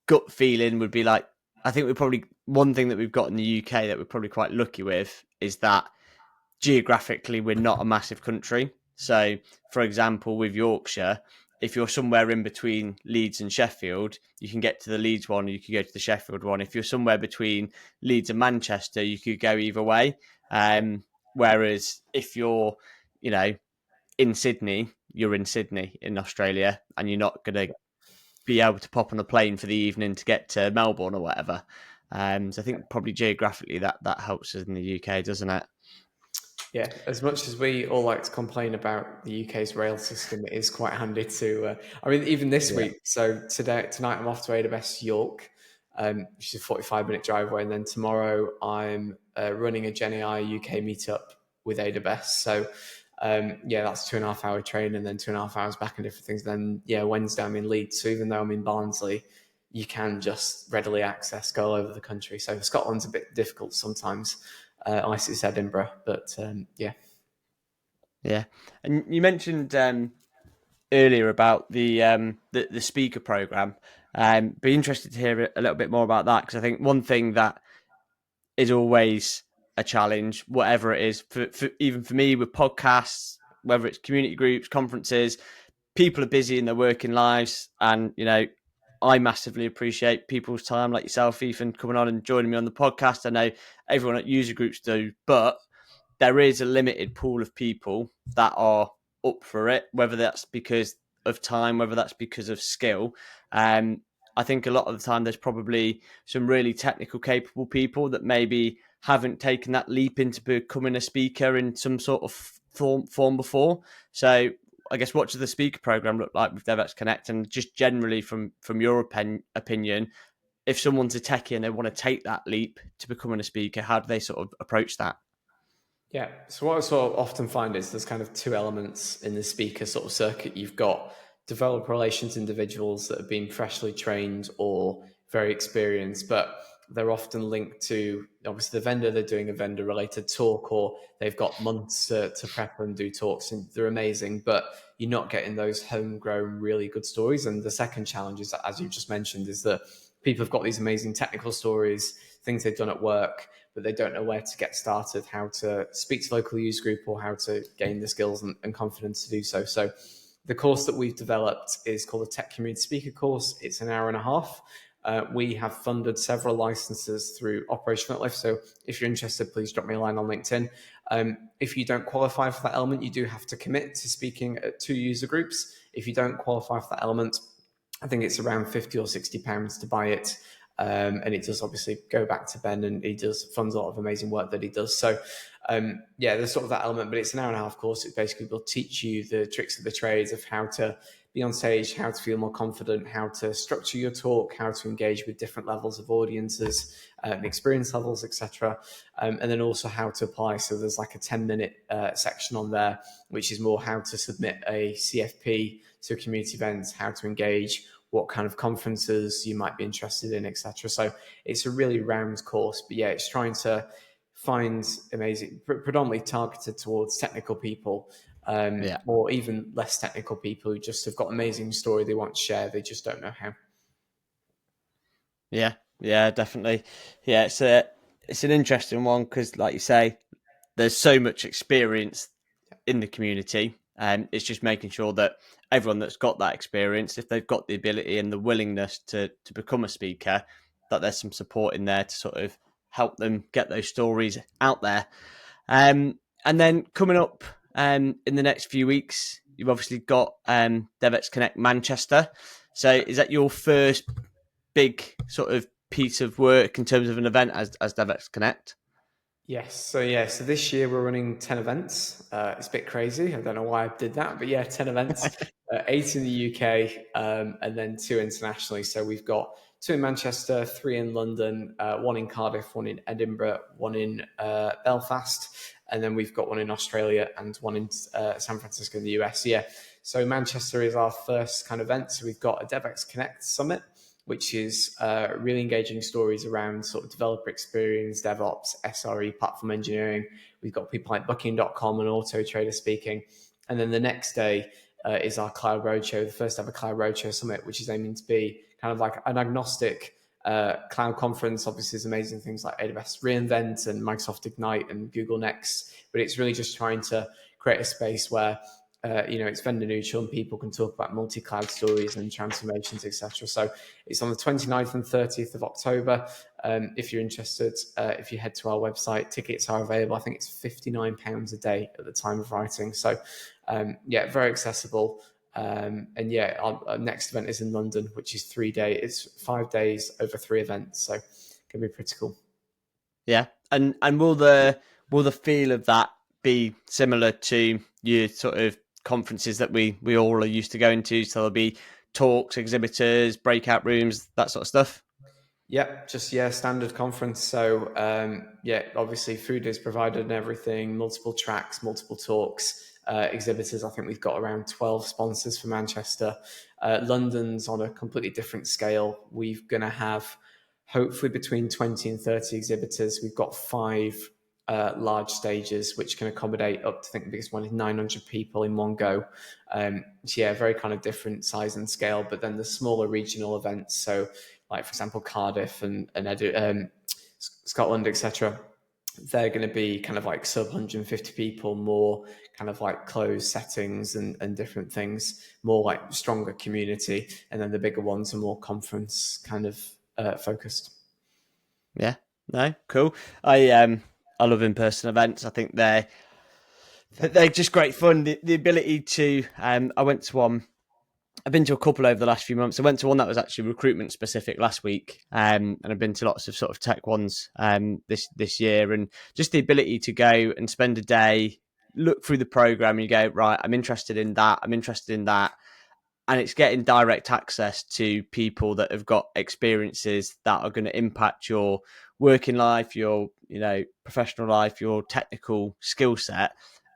Speaker 1: gut feeling would be like, I think we're probably, one thing that we've got in the UK that we're probably quite lucky with is that geographically we're not a massive country. So, for example, with Yorkshire, if you're somewhere in between Leeds and Sheffield, you can get to the Leeds one, or you could go to the Sheffield one. If you're somewhere between Leeds and Manchester, you could go either way. Whereas if you're, in Sydney, you're in Sydney in Australia, and you're not going to be able to pop on a plane for the evening to get to Melbourne or whatever. So I think probably geographically that helps us in the UK, doesn't it?
Speaker 2: Yeah, as much as we all like to complain about the UK's rail system, it is quite handy to. Even this week. So tonight I'm off to AWS York, which is a 45-minute drive away, and then tomorrow I'm running a GenAI UK meetup with AWS. So that's 2.5 hour train, and then 2.5 hours back and different things. Then Wednesday I'm in Leeds. So even though I'm in Barnsley, you can just readily access, go all over the country. So Scotland's a bit difficult sometimes. Unless it's Edinburgh, but yeah.
Speaker 1: And you mentioned earlier about the speaker program. Be interested to hear a little bit more about that, because I think one thing that is always a challenge, whatever it is, for even for me with podcasts, whether it's community groups, conferences, people are busy in their working lives, and I massively appreciate people's time, like yourself, Ethan, coming on and joining me on the podcast. I know everyone at user groups do, but there is a limited pool of people that are up for it, whether that's because of time, whether that's because of skill. I think a lot of the time there's probably some really technical, capable people that maybe haven't taken that leap into becoming a speaker in some sort of form before. So I guess, what does the speaker program look like with DevEx Connect? And just generally from your opinion, if someone's a techie and they want to take that leap to becoming a speaker, how do they sort of approach that?
Speaker 2: Yeah, so what I sort of often find is there's kind of two elements in the speaker sort of circuit. You've got developer relations individuals that have been freshly trained or very experienced, but they're often linked to obviously the vendor. They're doing a vendor related talk, or they've got months to prep and do talks, and they're amazing, but you're not getting those homegrown really good stories. And the second challenge is, as you just mentioned, is that people have got these amazing technical stories, things they've done at work, but they don't know where to get started, how to speak to local user group, or how to gain the skills and confidence to do so. So the course that we've developed is called the Tech Community Speaker course. It's an hour and a half. We have funded several licenses through Operation Uplift. So if you're interested, please drop me a line on LinkedIn. If you don't qualify for that element, you do have to commit to speaking at 2 user groups. If you don't qualify for that element, I think it's around £50 or £60 to buy it. And it does obviously go back to Ben, and he funds a lot of amazing work that he does. So there's sort of that element, but it's an hour and a half course. It basically will teach you the tricks of the trades of how to be on stage, how to feel more confident, how to structure your talk, how to engage with different levels of audiences, experience levels, etc. And then also how to apply. So there's like a 10-minute section on there, which is more how to submit a CFP to a community event, how to engage, what kind of conferences you might be interested in, etc. So it's a really round course, but yeah, it's trying to find amazing, predominantly targeted towards technical people, or even less technical people who just have got amazing story they want to share. They just don't know how.
Speaker 1: Yeah, definitely. Yeah, it's an interesting one, because, like you say, there's so much experience in the community, and it's just making sure that everyone that's got that experience, if they've got the ability and the willingness to become a speaker, that there's some support in there to sort of help them get those stories out there. And then coming up in the next few weeks, you've obviously got DevEx Connect Manchester. So is that your first big sort of piece of work in terms of an event as DevEx Connect?
Speaker 2: Yes. So this year we're running 10 events. It's a bit crazy. I don't know why I did that, but 10 events, 8 in the UK, and then 2 internationally. So we've got 2 in Manchester, 3 in London, 1 in Cardiff, 1 in Edinburgh, 1 in Belfast, and then we've got 1 in Australia and 1 in San Francisco in the US. Yeah, so Manchester is our first kind of event. So we've got a DevEx Connect Summit, which is really engaging stories around sort of developer experience, DevOps, SRE, platform engineering. We've got people like Booking.com and Auto Trader speaking. And then the next day is our Cloud Roadshow, the first ever Cloud Roadshow Summit, which is aiming to be kind of like an agnostic cloud conference. Obviously, there's amazing things like AWS reInvent and Microsoft Ignite and Google Next, but it's really just trying to create a space where it's vendor neutral and people can talk about multi-cloud stories and transformations, etc. So it's on the 29th and 30th of October. If you're interested, if you head to our website, tickets are available. I think it's £59 a day at the time of writing. So very accessible. Our next event is in London, which is 3 days. It's 5 days over 3 events. So it can be pretty cool.
Speaker 1: Yeah. And will the feel of that be similar to your sort of conferences that we all are used to going to? So there'll be talks, exhibitors, breakout rooms, that sort of stuff?
Speaker 2: Yep, standard conference. So obviously food is provided and everything, multiple tracks, multiple talks, exhibitors. I think we've got around 12 sponsors for Manchester. London's on a completely different scale. We're going to have hopefully between 20 and 30 exhibitors. We've got 5 large stages, which can accommodate up to, I think the biggest one is 900 people in one go. Very kind of different size and scale, but then the smaller regional events. So like, for example, Cardiff and Scotland, etc. They're going to be kind of like sub 150 people, more kind of like closed settings and different things, more like stronger community. And then the bigger ones are more conference kind of focused.
Speaker 1: Yeah, no, cool. I love in-person events. I think they're just great fun. The ability to I went to one. I've been to a couple over the last few months. I went to one that was actually recruitment specific last week, and I've been to lots of sort of tech ones this year. And just the ability to go and spend a day, look through the program, and you go, right, I'm interested in that. I'm interested in that. And it's getting direct access to people that have got experiences that are going to impact your working life, your professional life, your technical skill set,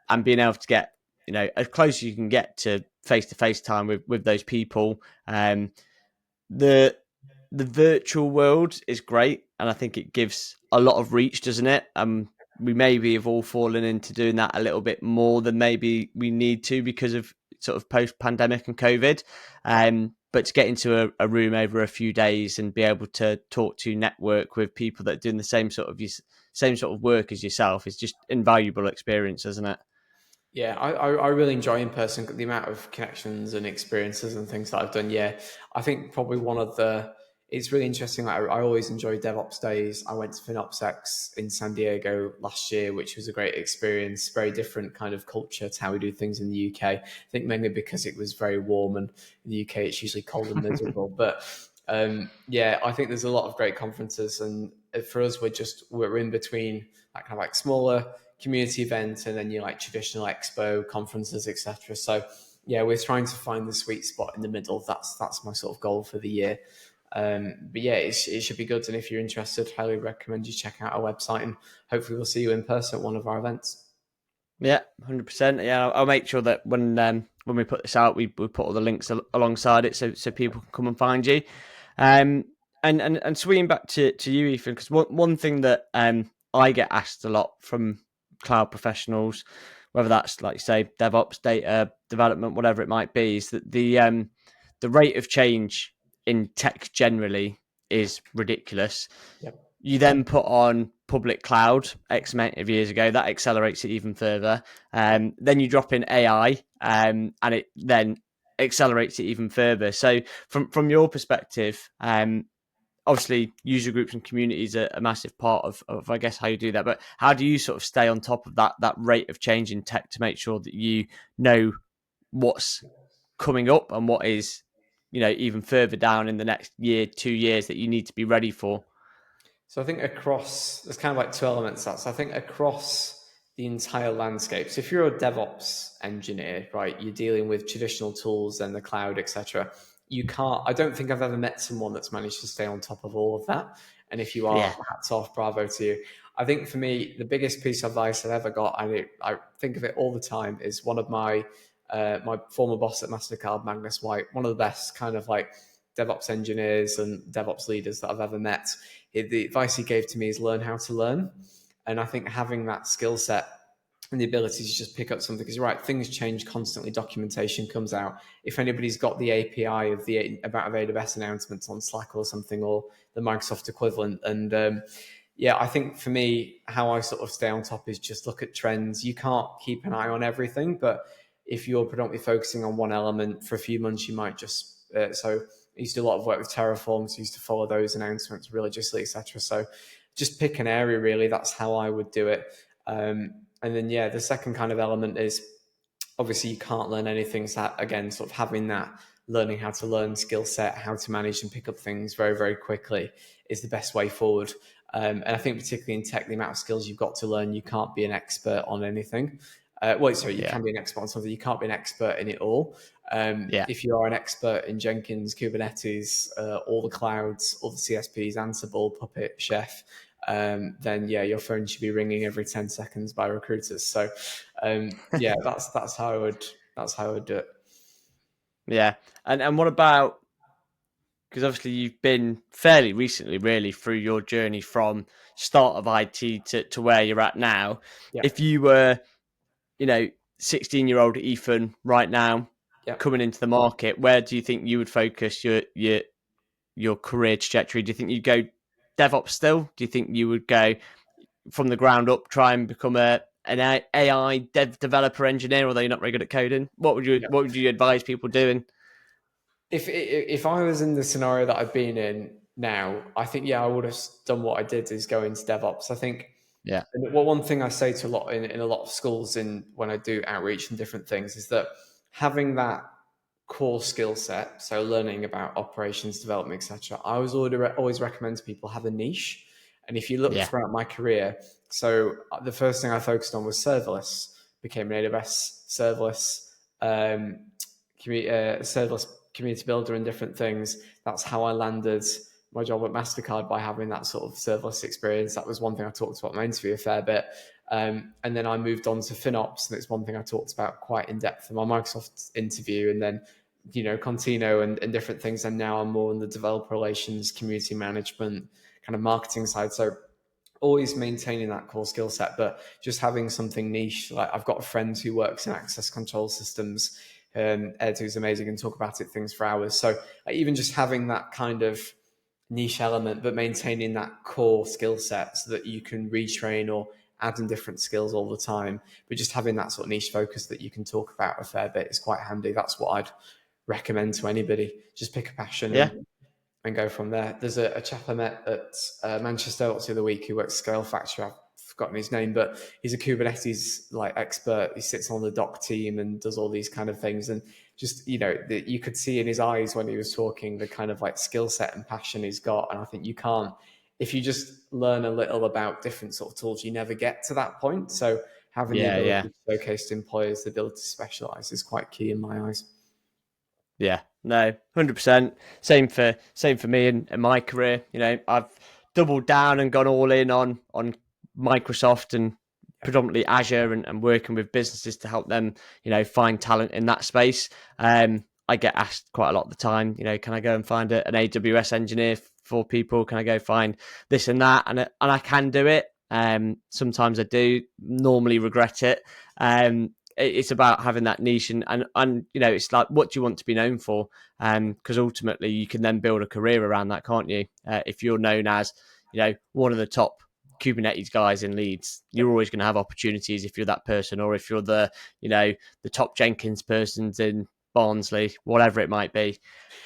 Speaker 1: and being able to get as close as you can get to face time with those people. The virtual world is great, and I think it gives a lot of reach, doesn't it? We maybe have all fallen into doing that a little bit more than maybe we need to because of sort of post-pandemic and COVID. But to get into a room over a few days and be able to talk to network with people that are doing the same sort of work as yourself is just invaluable experience, isn't it?
Speaker 2: Yeah, I really enjoy in person, the amount of connections and experiences and things that I've done. Yeah, I think probably it's really interesting. Like, I always enjoy DevOps days. I went to FinOpsX in San Diego last year, which was a great experience. Very different kind of culture to how we do things in the UK. I think mainly because it was very warm, and in the UK it's usually cold and miserable. But I think there's a lot of great conferences, and for us, we're in between that kind of like smaller community event and then like traditional expo conferences, etc. So we're trying to find the sweet spot in the middle. That's my sort of goal for the year. It should be good. And if you're interested, highly recommend you check out our website, and hopefully we'll see you in person at one of our events.
Speaker 1: Yeah, 100%. Yeah, I'll make sure that when we put this out, we put all the links alongside it so people can come and find you. And swinging back to you, Ethan, because one thing that I get asked a lot from cloud professionals, whether that's like you say DevOps, data development, whatever it might be, is that the rate of change in tech generally is ridiculous.
Speaker 2: Yep.
Speaker 1: You then put on public cloud X amount of years ago, that accelerates it even further. Then you drop in AI, and it then accelerates it even further. So from your perspective, obviously user groups and communities are a massive part of I guess how you do that. But how do you sort of stay on top of that rate of change in tech to make sure that you know what's coming up and what is even further down in the next year, 2 years that you need to be ready for?
Speaker 2: So I think there's kind of like 2 elements to that. So I think across the entire landscape. So if you're a DevOps engineer, right, you're dealing with traditional tools and the cloud, etc. you can't, I don't think I've ever met someone that's managed to stay on top of all of that. And if you are,
Speaker 1: Yeah.
Speaker 2: hats off, bravo to you. I think for me, the biggest piece of advice I've ever got, and I think of it all the time, is one of my former boss at MasterCard, Magnus White, one of the best kind of like DevOps engineers and DevOps leaders that I've ever met. The advice he gave to me is learn how to learn. And I think having that skill set and the ability to just pick up something, because right, things change constantly, documentation comes out. If anybody's got the API of the amount of AWS announcements on Slack or something, or the Microsoft equivalent, and yeah, I think for me, how I sort of stay on top is just look at trends. You can't keep an eye on everything, but if you're predominantly focusing on one element for a few months, you might just so I used to do a lot of work with Terraform, so I used to follow those announcements religiously, etc. So just pick an area, really. That's how I would do it. And then, yeah, the second kind of element is obviously you can't learn anything. So that, again, sort of having that learning how to learn skill set, how to manage and pick up things very, very quickly is the best way forward. And I think particularly in tech, the amount of skills you've got to learn, you can't be an expert on anything. You can be an expert on something. You can't be an expert in it all. If you are an expert in Jenkins, Kubernetes, all the clouds, all the CSPs, Ansible, Puppet, Chef, then yeah, your phone should be ringing every 10 seconds by recruiters. So yeah, that's how I would do it.
Speaker 1: Yeah. And what about, because obviously you've been fairly recently really through your journey from start of IT to where you're at now.
Speaker 2: Yeah.
Speaker 1: If you were, 16-year-old Ethan right now
Speaker 2: Yeah.
Speaker 1: coming into the market, where do you think you would focus your career trajectory? Do you think you'd go DevOps still? Do you think you would go from the ground up, try and become an AI developer engineer, although you're not very good at coding? What would you advise people doing?
Speaker 2: If I was in the scenario that I've been in now, I think, yeah, I would have done what I did, is go into DevOps. I think,
Speaker 1: Yeah.
Speaker 2: well, one thing I say to a lot in a lot of schools when I do outreach and different things is that having that core skill set, so learning about operations, development, etc. I always recommend to people have a niche. And if you look
Speaker 1: Yeah.
Speaker 2: throughout my career, so the first thing I focused on was serverless, became an AWS serverless, serverless community builder and different things. That's how I landed my job at MasterCard, by having that sort of serverless experience. That was one thing I talked about in my interview a fair bit. And then I moved on to FinOps, and it's one thing I talked about quite in depth in my Microsoft interview, and then, Contino and different things. And now I'm more in the developer relations, community management, kind of marketing side. So always maintaining that core skill set, but just having something niche. Like, I've got a friend who works in access control systems, Ed, who's amazing, and talk about it things for hours. So even just having that kind of niche element, but maintaining that core skill set so that you can retrain or add in different skills all the time. But just having that sort of niche focus that you can talk about a fair bit is quite handy. That's what I'd recommend to anybody. Just pick a passion and go from there. There's a chap I met at Manchester the other week who works Scale Factory. I've forgotten his name, but he's a Kubernetes expert. He sits on the doc team and does all these kind of things. And just, you could see in his eyes when he was talking the kind of skill set and passion he's got. And I think you can't, if you just learn a little about different sort of tools, you never get to that point. So having the ability to showcase to employers the ability to specialize is quite key in my eyes.
Speaker 1: Yeah, no, 100%. Same for me in my career. I've doubled down and gone all in on Microsoft and predominantly Azure, and working with businesses to help them, find talent in that space. I get asked quite a lot of the time, can I go and find an AWS engineer for people? Can I go find this and that? And I can do it. Sometimes I do. Normally regret it. It's about having that niche, and it's like, what do you want to be known for? Because ultimately you can then build a career around that, can't you? If you're known as, one of the top Kubernetes guys in Leeds, you're always going to have opportunities if you're that person, or if you're the top Jenkins persons in Barnsley, whatever it might be.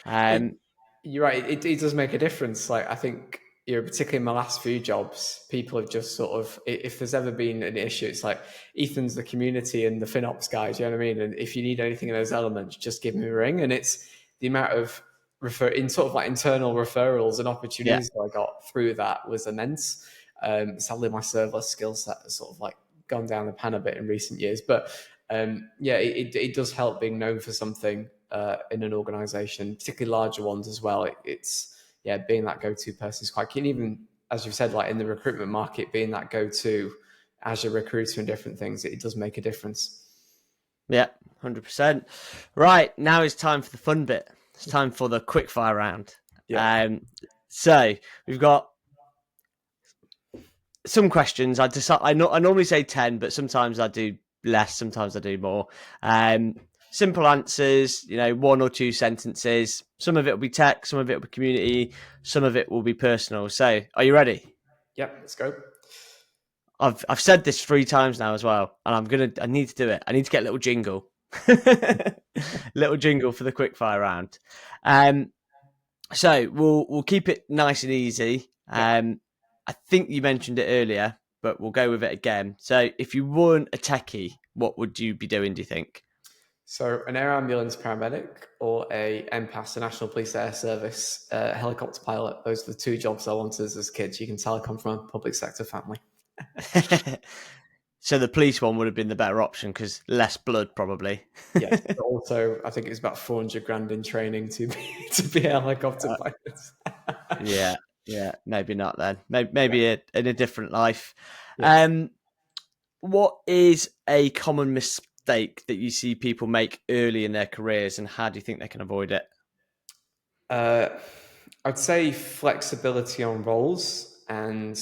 Speaker 2: You're right. It does make a difference. I think, particularly in my last few jobs, people have just sort of, if there's ever been an issue, it's like, Ethan's the community and the FinOps guys, you know what I mean? And if you need anything in those elements, just give me a ring. And it's the amount of internal referrals and opportunities that I got through that was immense. Sadly, my serverless skill set has sort of gone down the pan a bit in recent years, but yeah, it does help being known for something in an organization, particularly larger ones as well. It's yeah, being that go-to person is quite key. And even as you've said, like in the recruitment market, being that go-to as a recruiter and different things, it does make a difference.
Speaker 1: Yeah, 100%. Right, now it's time for the fun bit. It's time for the quickfire round.
Speaker 2: Yeah.
Speaker 1: So we've got some questions. I normally say 10, but sometimes I do less, sometimes I do more. Simple answers, 1 or 2 sentences. Some of it will be tech, some of it will be community, some of it will be personal. So, are you ready?
Speaker 2: Yep, let's go.
Speaker 1: I've said this 3 times now as well, and I need to do it. I need to get a little jingle. Little jingle for the quickfire round. So we'll keep it nice and easy. I think you mentioned it earlier, but we'll go with it again. So if you weren't a techie, what would you be doing, do you think?
Speaker 2: So an air ambulance paramedic or a NPAS, the National Police Air Service helicopter pilot. Those are the 2 jobs I wanted as kids. You can tell I come from a public sector family.
Speaker 1: So the police one would have been the better option because less blood, probably.
Speaker 2: Yes, but also I think it's about 400 grand in training to be a helicopter pilot.
Speaker 1: Yeah, maybe not then. Maybe in a different life.
Speaker 2: Yeah.
Speaker 1: What is a common mistake that you see people make early in their careers, and how do you think they can avoid it?
Speaker 2: I'd say flexibility on roles, and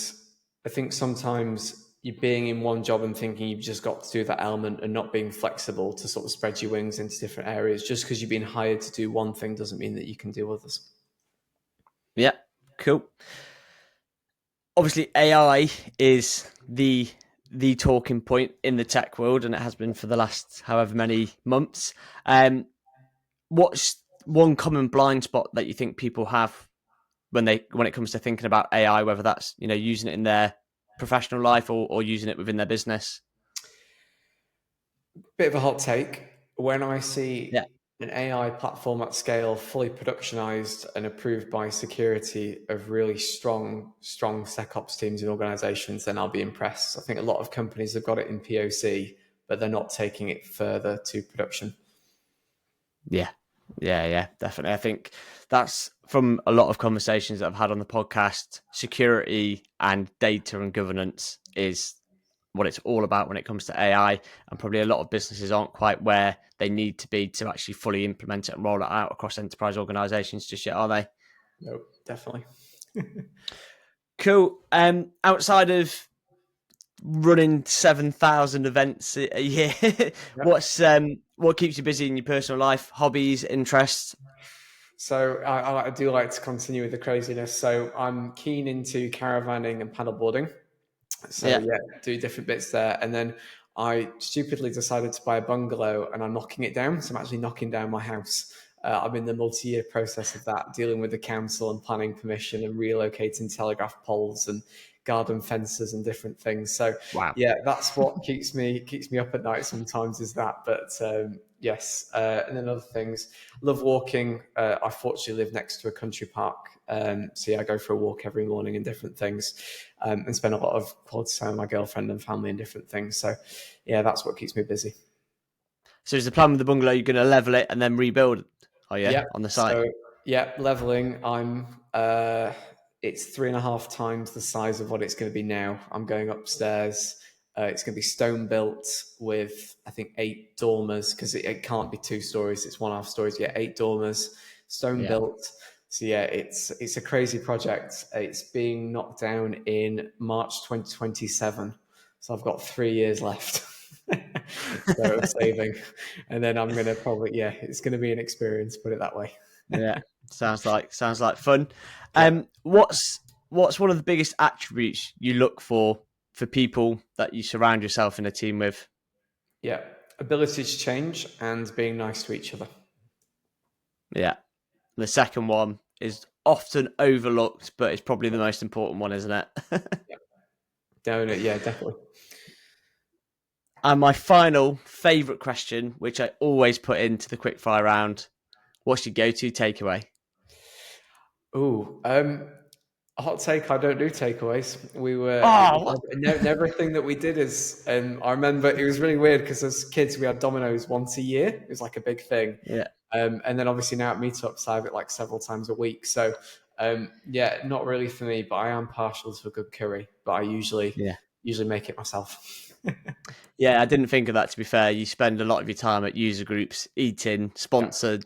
Speaker 2: I think sometimes you're being in one job and thinking you've just got to do that element and not being flexible to sort of spread your wings into different areas. Just because you've been hired to do one thing doesn't mean that you can do others.
Speaker 1: Yeah, cool. Obviously, AI is the talking point in the tech world, and it has been for the last however many months. What's one common blind spot that you think people have when it comes to thinking about AI, whether that's using it in their professional life or using it within their business?
Speaker 2: Bit of a hot take. When I see
Speaker 1: Yeah.
Speaker 2: an AI platform at scale, fully productionized and approved by security of really strong SecOps teams and organizations, then I'll be impressed. I think a lot of companies have got it in POC, but they're not taking it further to production.
Speaker 1: Yeah, definitely. I think that's from a lot of conversations that I've had on the podcast. Security and data and governance is what it's all about when it comes to AI, and probably a lot of businesses aren't quite where they need to be to actually fully implement it and roll it out across enterprise organizations just yet, are they?
Speaker 2: No, definitely.
Speaker 1: Cool. Outside of running 7,000 events a year, what keeps you busy in your personal life, hobbies, interests?
Speaker 2: So I do like to continue with the craziness. So I'm keen into caravanning and paddleboarding. So yeah, do different bits there. And then I stupidly decided to buy a bungalow and I'm knocking it down. So I'm actually knocking down my house. I'm in the multi-year process of that, dealing with the council and planning permission and relocating telegraph poles and garden fences and different things. So
Speaker 1: Wow.
Speaker 2: yeah, that's what keeps me up at night sometimes is that. But yes, and then other things. Love walking. I fortunately live next to a country park. So yeah, I go for a walk every morning and different things, and spend a lot of quality time with my girlfriend and family and different things. So yeah, that's what keeps me busy.
Speaker 1: So is the plan with the bungalow, you're going to level it and then rebuild, are you,
Speaker 2: Yeah.
Speaker 1: on the site?
Speaker 2: So yeah, leveling. It's 3.5 times the size of what it's going to be now. I'm going upstairs. It's going to be stone built with, I think, 8 dormers because it can't be 2 stories. It's 1.5 stories. Yeah, 8 dormers, stone built. So yeah, it's a crazy project. It's being knocked down in March 2027. So I've got 3 years left. So saving, and then I'm gonna probably it's gonna be an experience. Put it that way.
Speaker 1: Yeah, sounds like fun.
Speaker 2: Yeah.
Speaker 1: What's one of the biggest attributes you look for people that you surround yourself in a team with?
Speaker 2: Yeah, ability to change and being nice to each other.
Speaker 1: Yeah, the second one is often overlooked, but it's probably the most important one, isn't it?
Speaker 2: Yeah, no, yeah, definitely.
Speaker 1: And my final favourite question, which I always put into the quickfire round: what's your go-to takeaway?
Speaker 2: Oh, A hot take, I don't do takeaways.
Speaker 1: Oh, what?
Speaker 2: Everything that we did is, I remember it was really weird because as kids we had Domino's once a year. It was like a big thing.
Speaker 1: Yeah.
Speaker 2: And then obviously now at meetups I have it like several times a week. So yeah, not really for me, but I am partial to a good curry. But I usually
Speaker 1: Yeah.
Speaker 2: make it myself.
Speaker 1: Yeah, I didn't think of that, to be fair. You spend a lot of your time at user groups eating sponsor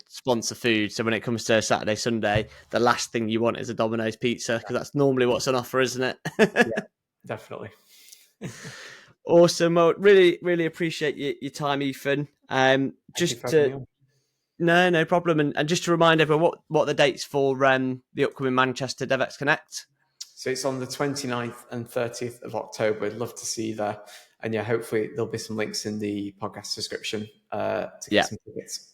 Speaker 1: food. So when it comes to Saturday, Sunday, the last thing you want is a Domino's pizza because that's normally what's on offer, isn't it?
Speaker 2: Yeah, definitely.
Speaker 1: Awesome. Well, really, really appreciate your time, Ethan. No problem. And just to remind everyone, what the dates for the upcoming Manchester DevEx Connect?
Speaker 2: So it's on the 29th and 30th of October. I'd love to see you there. And yeah, hopefully there'll be some links in the podcast description to get some tickets.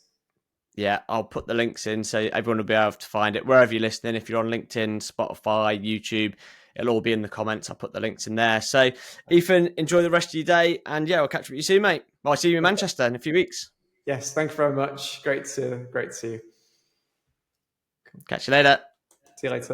Speaker 1: Yeah, I'll put the links in so everyone will be able to find it wherever you're listening. If you're on LinkedIn, Spotify, YouTube, it'll all be in the comments. I'll put the links in there. So, Ethan, enjoy the rest of your day. And yeah, I'll catch up with you soon, mate. I'll see you in Manchester in a few weeks.
Speaker 2: Yes, thank you very much. Great to see you.
Speaker 1: Catch you later.
Speaker 2: See you later.